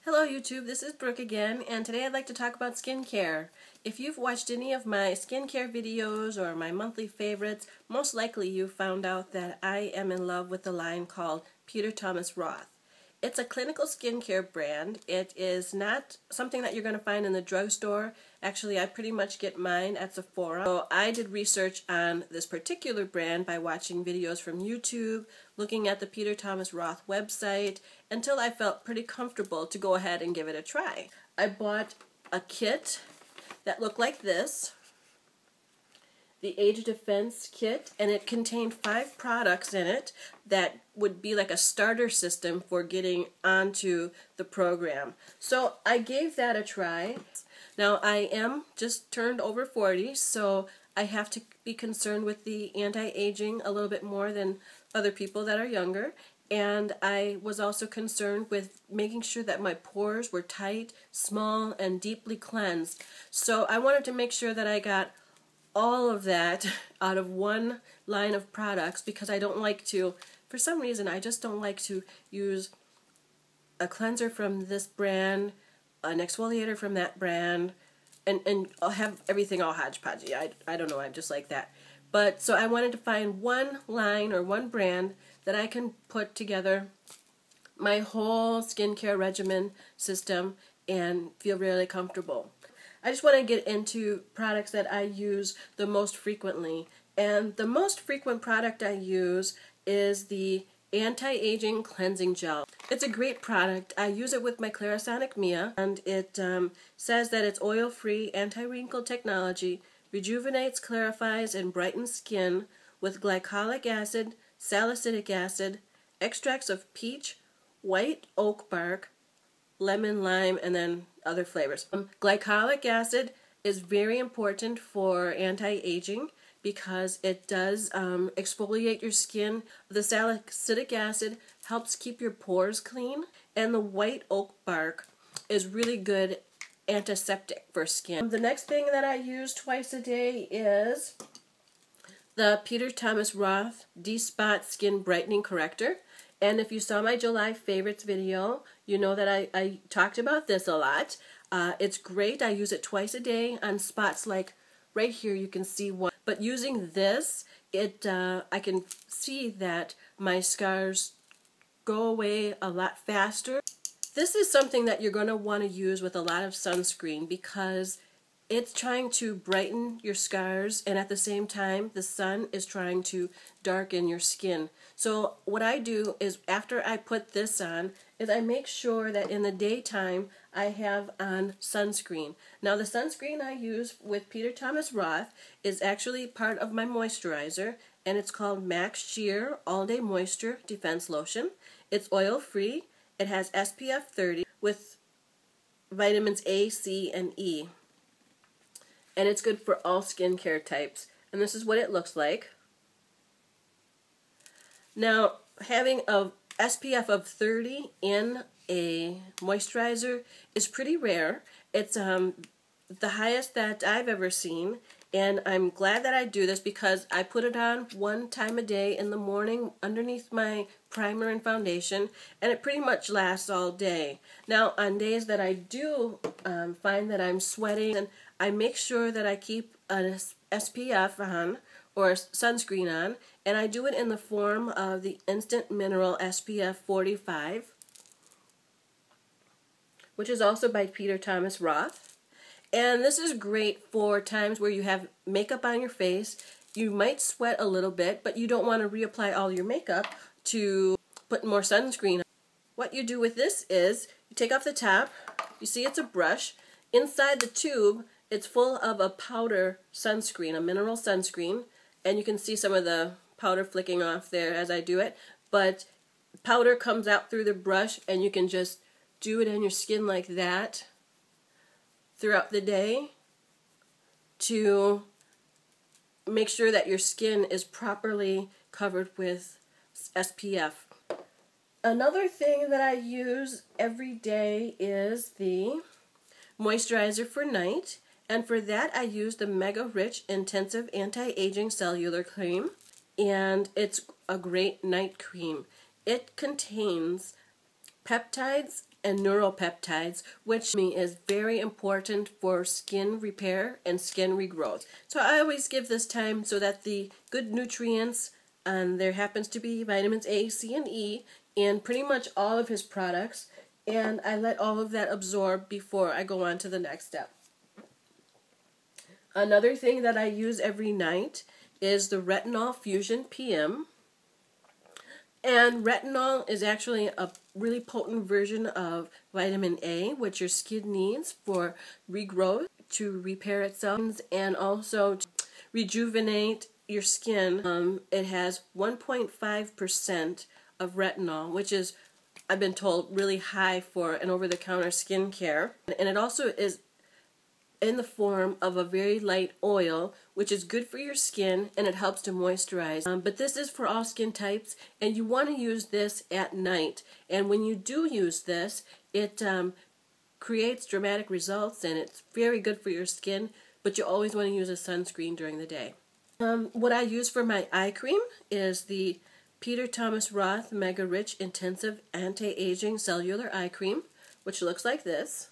Hello YouTube, this is Brooke again, and today I'd like to talk about skincare. If you've watched any of my skincare videos or my monthly favorites, most likely you found out that I am in love with the line called Peter Thomas Roth. It's a clinical skincare brand. It is not something that you're going to find in the drugstore. Actually, I pretty much get mine at Sephora. So I did research on this particular brand by watching videos from YouTube, looking at the Peter Thomas Roth website, until I felt pretty comfortable to go ahead and give it a try. I bought a kit that looked like this, the Age Defense Kit, and it contained 5 products in it that would be like a starter system for getting onto the program. So I gave that a try. Now I am just turned over 40, so I have to be concerned with the anti-aging a little bit more than other people that are younger. And I was also concerned with making sure that my pores were tight, small, and deeply cleansed. So I wanted to make sure that I got all of that out of one line of products, because I don't like to, for some reason, I just don't like to use a cleanser from this brand, an exfoliator from that brand, and I'll have everything all hodgepodgey. I don't know, I'm just like that. But so I wanted to find one line or one brand that I can put together my whole skincare regimen system and feel really comfortable. I just want to get into products that I use the most frequently. And the most frequent product I use is the Anti-Aging Cleansing Gel. It's a great product. I use it with my Clarisonic Mia, and it says that it's oil-free, anti-wrinkle technology, rejuvenates, clarifies, and brightens skin with glycolic acid, salicylic acid, extracts of peach, white oak bark, lemon, lime, and then other flavors. Glycolic acid is very important for anti-aging because it does exfoliate your skin. The salicylic acid helps keep your pores clean, and the white oak bark is really good antiseptic for skin. The next thing that I use twice a day is the Peter Thomas Roth D-Spot Skin Brightening Corrector. And if you saw my July favorites video, you know that I talked about this a lot. It's great. I use it twice a day on spots like right here. You can see one. But using this, I can see that my scars go away a lot faster. This is something that you're going to want to use with a lot of sunscreen because it's trying to brighten your scars, and at the same time the sun is trying to darken your skin. So what I do is, after I put this on, is I make sure that in the daytime I have on sunscreen. Now the sunscreen I use with Peter Thomas Roth is actually part of my moisturizer, and it's called Max Sheer All Day Moisture Defense Lotion. It's oil free. It has SPF 30 with vitamins A, C, and E. And it's good for all skincare types. And this is what it looks like. Now, having a SPF of 30 in a moisturizer is pretty rare. It's the highest that I've ever seen. And I'm glad that I do this because I put it on one time a day in the morning underneath my primer and foundation, and it pretty much lasts all day. Now, on days that I do find that I'm sweating, and I make sure that I keep an SPF on or sunscreen on, and I do it in the form of the Instant Mineral SPF 45, which is also by Peter Thomas Roth. And this is great for times where you have makeup on your face. You might sweat a little bit, but you don't want to reapply all your makeup to put more sunscreen on. What you do with this is you take off the top. You see it's a brush. Inside the tube, it's full of a powder sunscreen, a mineral sunscreen. And you can see some of the powder flicking off there as I do it. But powder comes out through the brush, and you can just do it on your skin like that throughout the day to make sure that your skin is properly covered with SPF. Another thing that I use every day is the moisturizer for night, and for that I use the Mega Rich Intensive Anti-Aging Cellular Cream, and it's a great night cream. It contains peptides and neuropeptides, which to me is very important for skin repair and skin regrowth. So I always give this time so that the good nutrients, and there happens to be vitamins A, C, and E in pretty much all of his products, and I let all of that absorb before I go on to the next step. Another thing that I use every night is the Retinol Fusion PM. And retinol is actually a really potent version of vitamin A, which your skin needs for regrowth, to repair itself, and also to rejuvenate your skin. It has 1.5% of retinol, which is, I've been told, really high for an over-the-counter skincare. And it also is in the form of a very light oil, which is good for your skin, and it helps to moisturize. But this is for all skin types, and you want to use this at night. And when you do use this, it creates dramatic results, and it's very good for your skin, but you always want to use a sunscreen during the day. What I use for my eye cream is the Peter Thomas Roth Mega Rich Intensive Anti-Aging Cellular Eye Cream, which looks like this.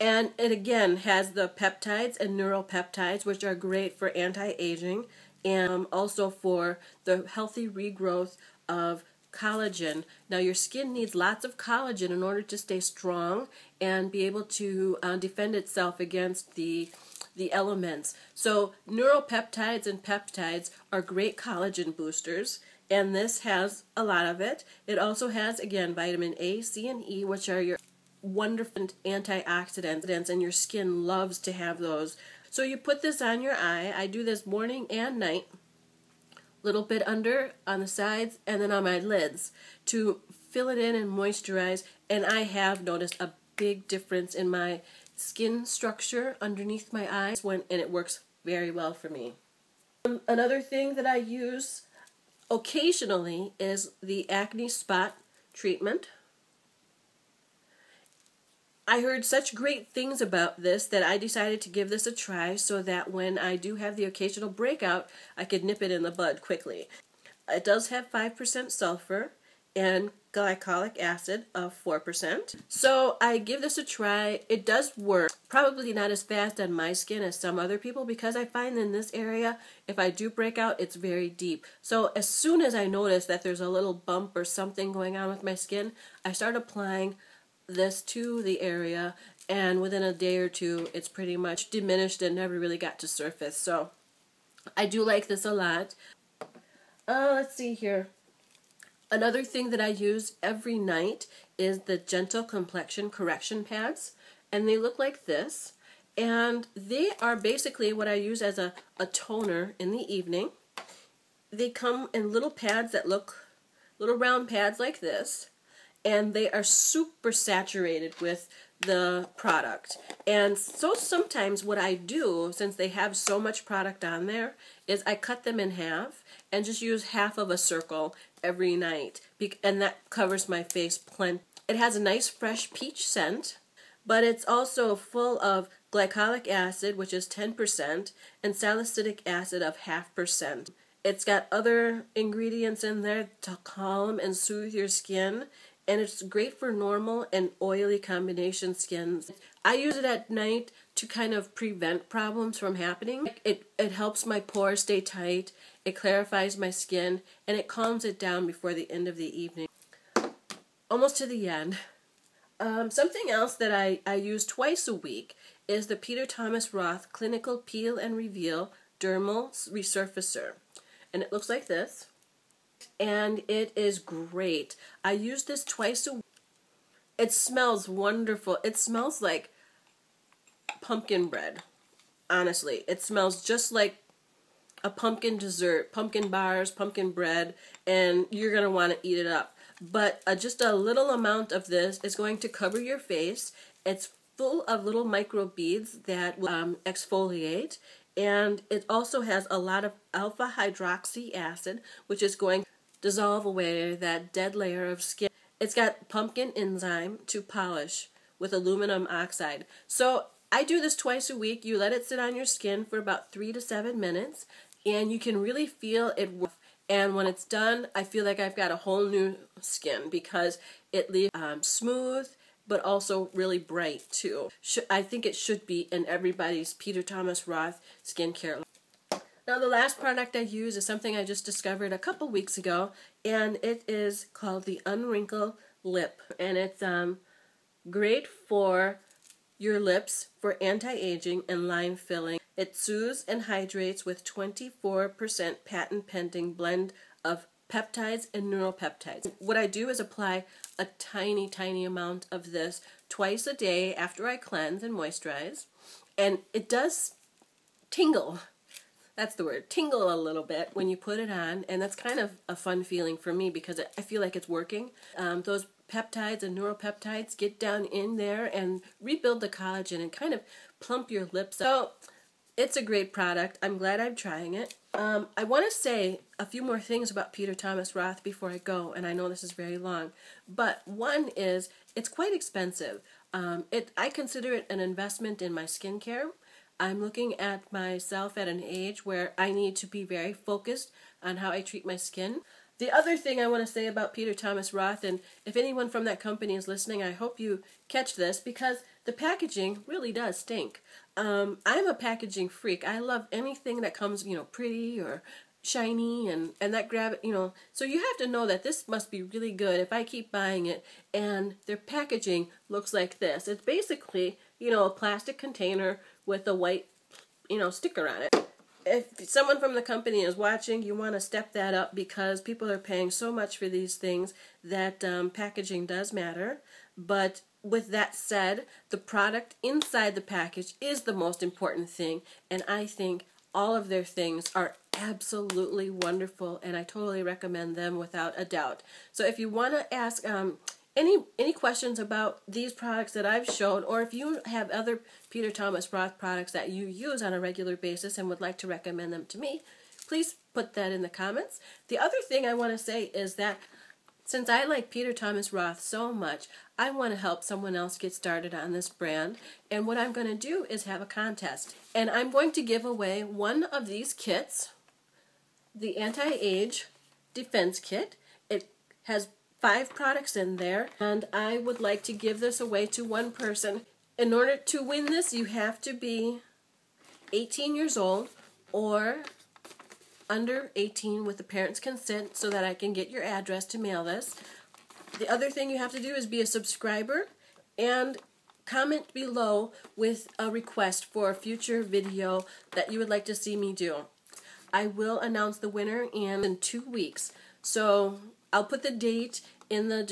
And it again has the peptides and neuropeptides, which are great for anti-aging and also for the healthy regrowth of collagen. Now your skin needs lots of collagen in order to stay strong and be able to defend itself against the elements. So neuropeptides and peptides are great collagen boosters, and this has a lot of it. It also has, again, vitamin A, C, and E, which are your wonderful antioxidants, and your skin loves to have those. So you put this on your eye. I do this morning and night, little bit under on the sides and then on my lids to fill it in and moisturize, and I have noticed a big difference in my skin structure underneath my eyes and it works very well for me. Another thing that I use occasionally is the Acne Spot Treatment. I heard such great things about this that I decided to give this a try so that when I do have the occasional breakout, I could nip it in the bud quickly. It does have 5% sulfur and glycolic acid of 4%. So I give this a try. It does work. Probably not as fast on my skin as some other people, because I find in this area, if I do break out, it's very deep. So as soon as I notice that there's a little bump or something going on with my skin, I start applying this to the area, and within a day or two it's pretty much diminished and never really got to surface. So I do like this a lot. Let's see here. Another thing that I use every night is the Gentle Complexion Correction Pads, and they look like this, and they are basically what I use as a toner in the evening. They come in little pads that look little round pads like this, and they are super saturated with the product. And so sometimes what I do, since they have so much product on there, is I cut them in half and just use half of a circle every night, and that covers my face plenty. It has a nice fresh peach scent, but it's also full of glycolic acid, which is 10%, and salicylic acid of 0.5%. It's got other ingredients in there to calm and soothe your skin, and it's great for normal and oily combination skins. I use it at night to kind of prevent problems from happening. It helps my pores stay tight, it clarifies my skin, and it calms it down before the end of the evening. Almost to the end. Something else that I use twice a week is the Peter Thomas Roth Clinical Peel and Reveal Dermal Resurfacer. And it looks like this. And it is great. I use this twice a week. It smells wonderful. It smells like pumpkin bread. Honestly, it smells just like a pumpkin dessert, pumpkin bars, pumpkin bread, and you're going to want to eat it up. But just a little amount of this is going to cover your face. It's full of little micro beads that will exfoliate, and it also has a lot of alpha hydroxy acid, which is going to dissolve away that dead layer of skin. It's got pumpkin enzyme to polish with aluminum oxide. So I do this twice a week. You let it sit on your skin for about 3 to 7 minutes. and you can really feel it. And when it's done, I feel like I've got a whole new skin because it leaves smooth, but also really bright too. I think it should be in everybody's Peter Thomas Roth skincare. Now the last product I use is something I just discovered a couple weeks ago, and it is called the Unwrinkle Lip. And it's great for your lips for anti-aging and line filling. It soothes and hydrates with 24% patent-pending blend of peptides and neuropeptides. What I do is apply a tiny, tiny amount of this twice a day after I cleanse and moisturize. And it does tingle. That's the word, tingle a little bit when you put it on. And that's kind of a fun feeling for me because I feel like it's working. Those peptides and neuropeptides get down in there and rebuild the collagen and kind of plump your lips up. So it's a great product. I'm glad I'm trying it. I want to say a few more things about Peter Thomas Roth before I go, and I know this is very long, but one is it's quite expensive. I consider it an investment in my skincare. I'm looking at myself at an age where I need to be very focused on how I treat my skin. The other thing I want to say about Peter Thomas Roth, and if anyone from that company is listening, I hope you catch this because the packaging really does stink. I'm a packaging freak. I love anything that comes, pretty or shiny and that grab it, So you have to know that this must be really good if I keep buying it and their packaging looks like this. It's basically, a plastic container with a white, sticker on it. If someone from the company is watching, you want to step that up because people are paying so much for these things that packaging does matter. But with that said, the product inside the package is the most important thing, and I think all of their things are absolutely wonderful, and I totally recommend them without a doubt. So if you want to ask any questions about these products that I've shown, or if you have other Peter Thomas Roth products that you use on a regular basis and would like to recommend them to me, please put that in the comments. The other thing I want to say is that since I like Peter Thomas Roth so much, I want to help someone else get started on this brand. And what I'm going to do is have a contest. And I'm going to give away one of these kits, the Anti-Age Defense Kit. It has 5 products in there, and I would like to give this away to one person. In order to win this, you have to be 18 years old or under 18 with the parent's consent so that I can get your address to mail this. The other thing you have to do is be a subscriber and comment below with a request for a future video that you would like to see me do. I will announce the winner in 2 weeks. So I'll put the date in the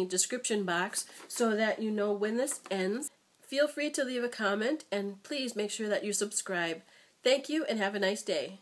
description box so that you know when this ends. Feel free to leave a comment and please make sure that you subscribe. Thank you and have a nice day.